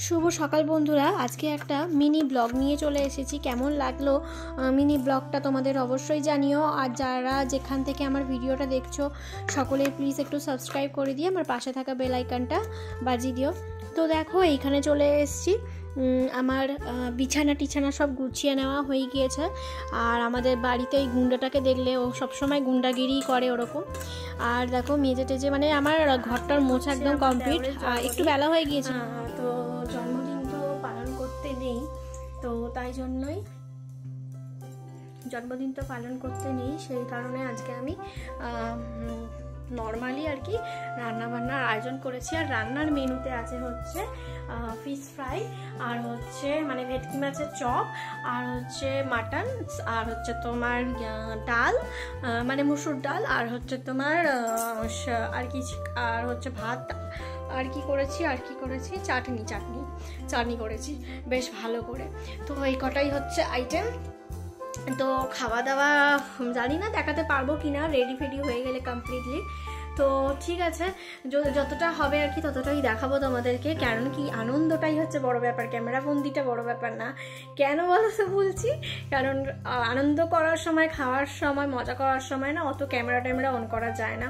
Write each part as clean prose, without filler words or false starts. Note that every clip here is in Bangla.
শুভ সকাল বন্ধুরা, আজকে একটা মিনি ব্লগ নিয়ে চলে এসেছি। কেমন লাগলো মিনি ব্লগটা তোমাদের অবশ্যই জানিও। আর যারা যেখান থেকে আমার ভিডিওটা দেখছো সকলে প্লিজ একটু সাবস্ক্রাইব করে দিয়ে আমার পাশে থাকা বেল আইকনটা বাজিয়ে দিও। তো দেখো এইখানে চলে এসেছি, আমার বিছানা টিছানা সব গুছিয়ে নেওয়া হয়ে গিয়েছে। আর আমাদের বাড়িতে এই গুন্ডাটাকে দেখলে ও সবসময় গুন্ডাগিরি করে ওরকম। আর দেখো মেজে টেজে মানে আমার ঘরটার মোছা একদম কমপ্লিট। একটু বেলা হয়ে গিয়েছে, তো জন্মদিন তো পালন করতে নেই, তো তাই জন্যই জন্মদিন তো পালন করতে নেই, সেই কারণে আজকে আমি নর্মালি আর কি রান্নাবান্নার আয়োজন করেছি। আর রান্নার মেনুতে আছে হচ্ছে ফিশ ফ্রাই, আর হচ্ছে মানে ভেটকি মাছের চপ, আর হচ্ছে মাটন, আর হচ্ছে তোমার ডাল মানে মুসুর ডাল, আর হচ্ছে তোমার আর কি, আর হচ্ছে ভাত, আর কি করেছি চাটনি করেছি বেশ ভালো করে। তো এই কটাই হচ্ছে আইটেম। তো খাওয়া দাওয়া জানি না দেখাতে পারবো কিনা, রেডি ফেডি হয়ে গেলে কমপ্লিটলি। তো ঠিক আছে, যতটা হবে আর কি ততটাই দেখাবো তোমাদেরকে। কারণ কি আনন্দটাই হচ্ছে বড় ব্যাপার, ক্যামেরা বন্দিটা বড় ব্যাপার না। কেন বলো তো বলছি, কারণ আনন্দ করার সময়, খাওয়ার সময়, মজা করার সময় না অত ক্যামেরা অন করা যায় না।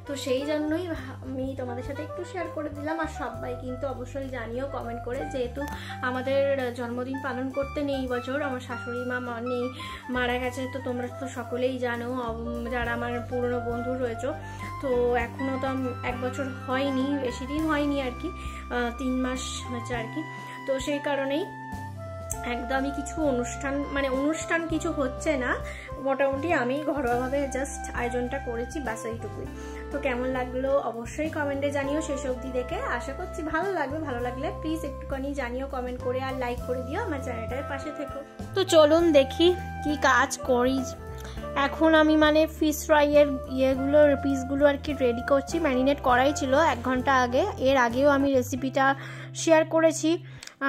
তো সেই জন্যই আমি তোমাদের সাথে একটু শেয়ার করে দিলাম। আর সবাই কিন্তু অবশ্যই জানিও কমেন্ট করে, যেহেতু আমাদের জন্মদিন পালন করতে নেই বছর, আমার শাশুড়ি মা নেই, মারা গেছে। তো তোমরা তো সকলেই জানো, যারা আমার পুরনো বন্ধু রয়েছে। তো এখনও তো 1 বছর হয়নি, বেশি দিন হয়নি আর কি, 3 মাস হয়েছে আর কি। তো সেই কারণেই একদমই কিছু অনুষ্ঠান কিছু হচ্ছে না, মোটামুটি আমি ঘরোয়াভাবে জাস্ট আয়োজনটা করেছি, বাস এইটুকুই। তো কেমন লাগলো অবশ্যই কমেন্টে জানিও। শেষ অবধি দেখে আশা করছি ভালো লাগবে। ভালো লাগলে প্লিজ একটুখানি জানিও কমেন্ট করে, আর লাইক করে দিও, আমার চ্যানেলটার পাশে থেকো। তো চলুন দেখি কি কাজ করি। এখন আমি মানে ফিশ ফ্রাইয়ের পিসগুলো আর কি রেডি করছি। ম্যারিনেট করাই ছিল 1 ঘন্টা আগে। এর আগেও আমি রেসিপিটা শেয়ার করেছি।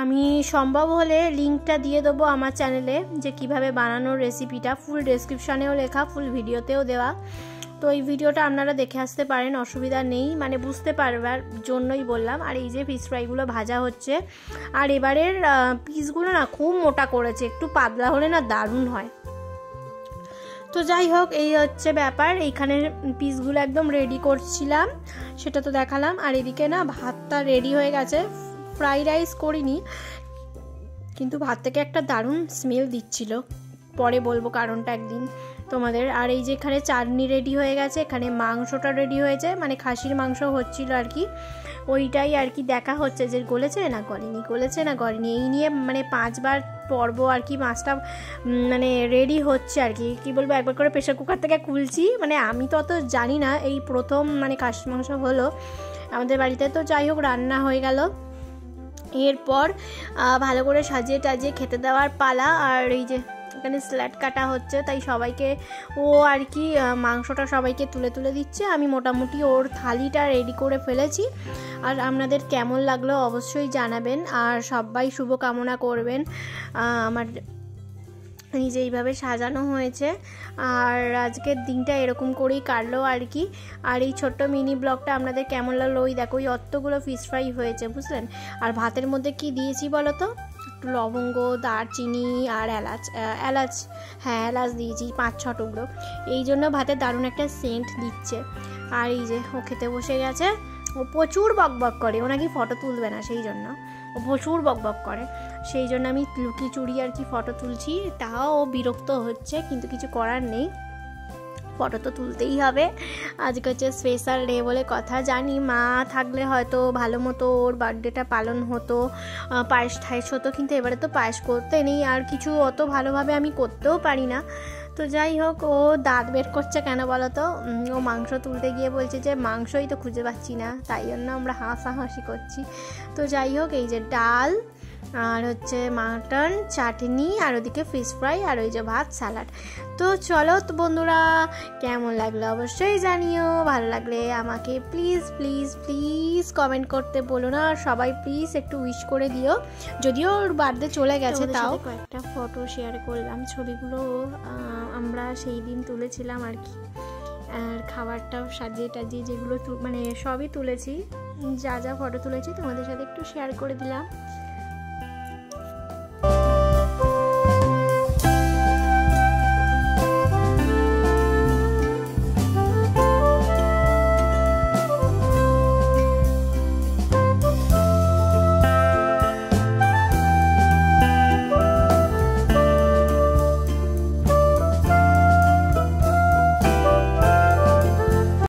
আমি সম্ভব হলে লিঙ্কটা দিয়ে দেবো আমার চ্যানেলে, যে কিভাবে বানানোর রেসিপিটা ফুল ডেসক্রিপশানেও লেখা, ফুল ভিডিওতেও দেওয়া। তো এই ভিডিওটা আপনারা দেখে আসতে পারেন, অসুবিধা নেই, মানে বুঝতে পারবার জন্যই বললাম। আর এই যে ফিশ ফ্রাইগুলো ভাজা হচ্ছে। আর এবারের পিসগুলো না খুব মোটা করেছে, একটু পাতলা হলে না দারুণ হয়। তো যাই হোক, এই হচ্ছে ব্যাপার। এইখানে পিসগুলো একদম রেডি করছিলাম, সেটা তো দেখালাম। আর এদিকে না ভাতটা রেডি হয়ে গেছে। ফ্রাইড রাইস করিনি, কিন্তু ভাত থেকে একটা দারুণ স্মেল দিচ্ছিল, পরে বলবো কারণটা একদিন তোমাদের। আর এই যে এখানে চাটনি রেডি হয়ে গেছে, এখানে মাংসটা রেডি হয়েছে, মানে খাসির মাংস হচ্ছিল আর কি, ওইটাই আর কি দেখা হচ্ছে যে গলেছে না গলেনি, এই নিয়ে মানে 5 বার পর্ব আর কি। মাছটা মানে রেডি হচ্ছে আর কি বলবো, একবার করে প্রেশার কুকার থেকে খুলছি। মানে আমি তো অত জানি না, এই প্রথম মানে খাসির মাংস হলো আমাদের বাড়িতে। তো যাই হোক, রান্না হয়ে গেল। এরপর ভালো করে সাজিয়ে টাজিয়ে খেতে দেওয়ার পালা। আর এই যে এখানে স্ল্যাট কাটা হচ্ছে, তাই সবাইকে ও আর কি মাংসটা সবাইকে তুলে দিচ্ছে। আমি মোটামুটি ওর থালিটা রেডি করে ফেলেছি। আর আপনাদের কেমন লাগলো অবশ্যই জানাবেন, আর সবাই শুভকামনা করবেন। আমার এই যে এইভাবে সাজানো হয়েছে, আর আজকের দিনটা এরকম করেই কাটলো আর কি। আর এই ছোট্ট মিনি ব্লগটা আপনাদের কেমন লাগলো, ওই দেখো ওই অতগুলো ফিশ ফ্রাই হয়েছে, বুঝলেন। আর ভাতের মধ্যে কি দিয়েছি বলো তো, একটু লবঙ্গ, দারচিনি আর এলাচ দিয়েছি 5-6 টুকরো, এই জন্য ভাতে দারুণ একটা সেন্ট দিচ্ছে। আর এই যে ও খেতে বসে গেছে। ও প্রচুর বকবক করে, ও নাকি ফটো তুলবে না, সেই জন্য ও প্রচুর বকবক করে। সেই জন্য আমি লুকিয়ে চুরি আর কি ফটো তুলছি, তাও ও বিরক্ত হচ্ছে, কিন্তু কিছু করার নেই, ফটো তো তুলতেই হবে। আজকে হচ্ছে স্পেশাল ডে বলে কথা। জানি মা থাকলে হয়তো ভালো মতো ওর বার্থডেটা পালন হতো, পায়েস ঠায়েস হতো, কিন্তু এবারে তো পায়েস করতে নেই, আর কিছু অত ভালোভাবে আমি করতেও পারি না। তো যাই হোক, ও দাঁত বের করছে কেন বলো তো, ও মাংস তুলতে গিয়ে বলছে যে মাংসই তো খুঁজে পাচ্ছি না, তাই জন্য আমরা হাসাহাসি করছি। তো যাই হোক, এই যে ডাল, আর হচ্ছে মাটন, চাটনি, আর ওদিকে ফিশ ফ্রাই, আর ওই যে ভাত, স্যালাড। তো চলো তো বন্ধুরা, কেমন লাগলো অবশ্যই জানিও। ভালো লাগলে আমাকে প্লিজ কমেন্ট করতে বলো না। আর সবাই প্লিজ একটু উইশ করে দিও, যদিও ওর বার্থডে চলে গেছে, তাও কয়েকটা ফটো শেয়ার করলাম। ছবিগুলো আমরা সেই দিন তুলেছিলাম আর কি। আর খাবারটাও সাজিয়ে টাজিয়ে যেগুলো মানে সবই তুলেছি, যা ফটো তুলেছি তোমাদের সাথে একটু শেয়ার করে দিলাম।